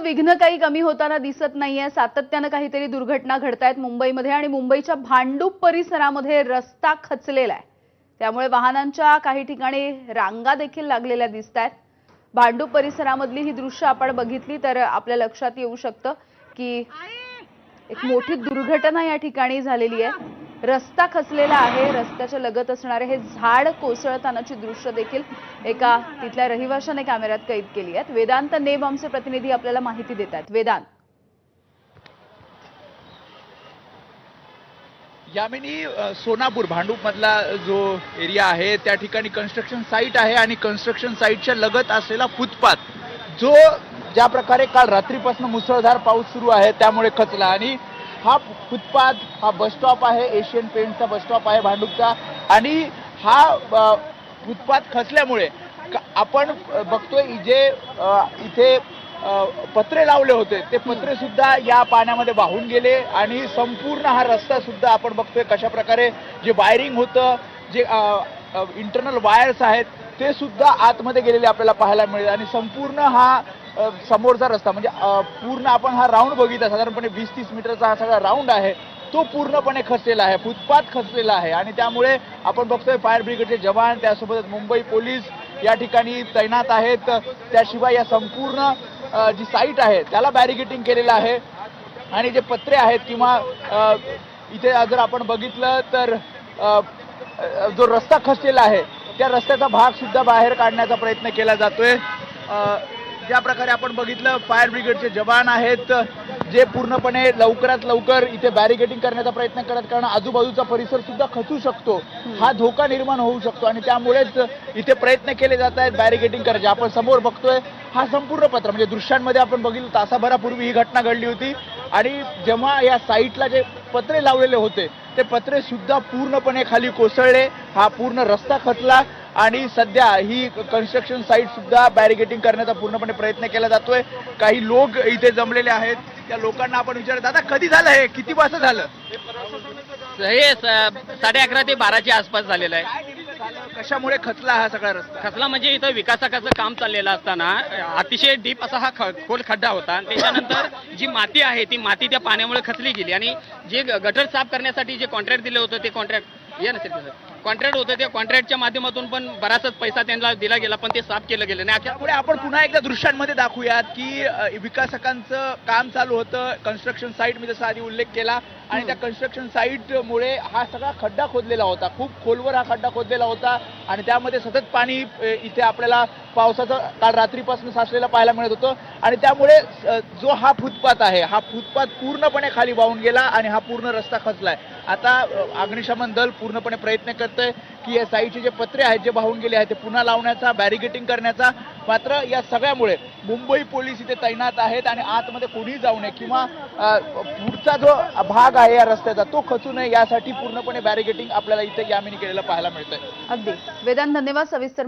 वाहतुकीचं विघ्न काही कमी होताना दिसत नाहीये। सातत्याने काहीतरी दुर्घटना घडतायत मुंबईमध्ये आणि मुंबईच्या भांडूप परिसरामध्ये रस्ता खचलेला आहे। त्यामुळे वाहनांच्या काही ठिकाणी रांगा देखील लागलेल्या दिसतायत। भांडूप परिसरामधली ही दृश्य आपण बघितली तर आपल्या लक्षात येऊ शकतं की एक मोठी दुर्घटना या ठिकाणी झालेली आहे। रस्ता खचलेला आहे। रस्त्याच्या लगत असणारे हे झाड कोसळतानाची दृश्य देखील एका तिथल्या रहिवाशाने कॅमेऱ्यात कैद केली आहेत। वेदांत नेब आमचे प्रतिनिधी आपल्याला माहिती देतात। वेदांत, यामिनी, सोनापूर भांडूप मधला जो एरिया आहे त्या ठिकाणी कन्स्ट्रक्शन साईट आहे आणि कन्स्ट्रक्शन साईटच्या लगत असलेला फुटपाथ जो ज्या प्रकारे काल रात्रीपासून मुसळधार पाऊस सुरू आहे त्यामुळे खचला आणि हा फुटपाथ हा बस स्टॉप आहे, एशियन पेंटचा बस स्टॉप आहे भांडूपचा आणि हा फुटपाथ खचल्यामुळे आपण बघतोय जे इथे पत्रे लावले होते ते पत्रे सुद्धा या पाण्यामध्ये वाहून गेले आणि संपूर्ण हा रस्ता सुद्धा आपण बघतोय कशा प्रकारे जे वायरिंग होतं, जे इंटरनल वायर्स आहेत ते सुद्धा आतमध्ये गेलेले आपल्याला पाहायला मिळेल आणि संपूर्ण हा समोरचा रस्ता म्हणजे पूर्ण आपण हा राऊंड बघितला साधारणपणे 20-30 मीटरचा हा सगळा राऊंड आहे तो पूर्णपणे खचलेला आहे, फुटपाथ खचलेला आहे आणि त्यामुळे आपण बघतोय फायर ब्रिगेडचे जवान त्यासोबत मुंबई पोलीस या ठिकाणी तैनात आहेत। त्याशिवाय या संपूर्ण जी साईट आहे त्याला बॅरिकेटिंग केलेलं आहे आणि जे पत्रे आहेत किंवा इथे जर आपण बघितलं तर जो रस्ता खचलेला आहे त्या रस्त्याचा भाग सुद्धा बाहेर काढण्याचा प्रयत्न केला जातोय। ज्या प्रकारे आपण बघितलं फायर ब्रिगेडचे जवान आहेत जे पूर्णपणे लवकरात लवकर इथे बॅरिकेडिंग करण्याचा प्रयत्न करत, कारण आजूबाजूचा परिसर सुद्धा खचू शकतो, हा धोका निर्माण होऊ शकतो आणि त्यामुळेच इथे प्रयत्न केले जात आहेत बॅरिकेडिंग करायचे। आपण समोर बघतोय हा संपूर्ण पत्र म्हणजे दृश्यांमध्ये आपण बघितलं तासाभरापूर्वी ही घटना घडली होती आणि जेव्हा या साईटला जे पत्रे लावलेले होते ते पत्रे सुद्धा पूर्णपणे खाली कोसळले, हा पूर्ण रस्ता खचला आणि सध्या ही कन्स्ट्रक्शन साईट सुद्धा बॅरिकेडिंग करण्याचा पूर्णपणे प्रयत्न केला जातोय। काही लोक इथे जमलेले आहेत, त्या लोकांना आपण विचारत दादा कधी झालं हे, किती वाजता झालं? हे 11:30 ते 12च्या आसपास झालेलं आहे। कशामुळे खचला हा सगळा रस्ता? खचला म्हणजे इथं विकासाचं काम चाललेलं असताना अतिशय डीप असा हा खोल खड्डा होता। त्याच्यानंतर जी माती आहे ती माती त्या पाण्यामुळे खचली गेली आणि जे गटर साफ करण्यासाठी जे कॉन्ट्रॅक्ट दिलं होतं ते कॉन्ट्रॅक्ट होतं त्या कॉन्ट्रॅक्टच्या माध्यमातून पण बराचसा पैसा त्यांना दिला गेला पण ते साफ केलं गेलं नाही। त्यामुळे आपण पुन्हा एकदा दृश्यांमध्ये दाखवूयात की विकासकांचं काम चालू होतं कन्स्ट्रक्शन साईट, मी जसा आधी उल्लेख केला आणि त्या कन्स्ट्रक्शन साईटमुळे हा सगळा खड्डा खोदलेला होता, खूप खोलवर हा खड्डा खोदलेला होता आणि त्यामध्ये सतत पाणी इथे आपल्याला पावसाचं काल रात्रीपासून साचलेला पाहायला मिळत होतं आणि त्यामुळे जो हा फुटपाथ आहे हा फुटपाथ पूर्णपणे खाली वाहून गेला आणि हा पूर्ण रस्ता खचलाय। आता अग्निशमन दल पूर्णपणे प्रयत्न करतंय की या साईटचे जे पत्रे आहेत जे वाहून गेले आहेत ते पुन्हा लावण्याचा, बॅरिकेटिंग करण्याचा। मात्र या सगळ्यामुळे मुंबई पोलीस इथे तैनात आहेत आणि आतमध्ये कोणी जाऊ नये किंवा पुढचा जो भाग आहे या रस्त्याचा तो खचू नये यासाठी पूर्णपणे बॅरिकेटिंग आपल्याला इथे यामिनी केलेलं पाहायला मिळतंय। अगदी वेदांत, धन्यवाद सविस्तर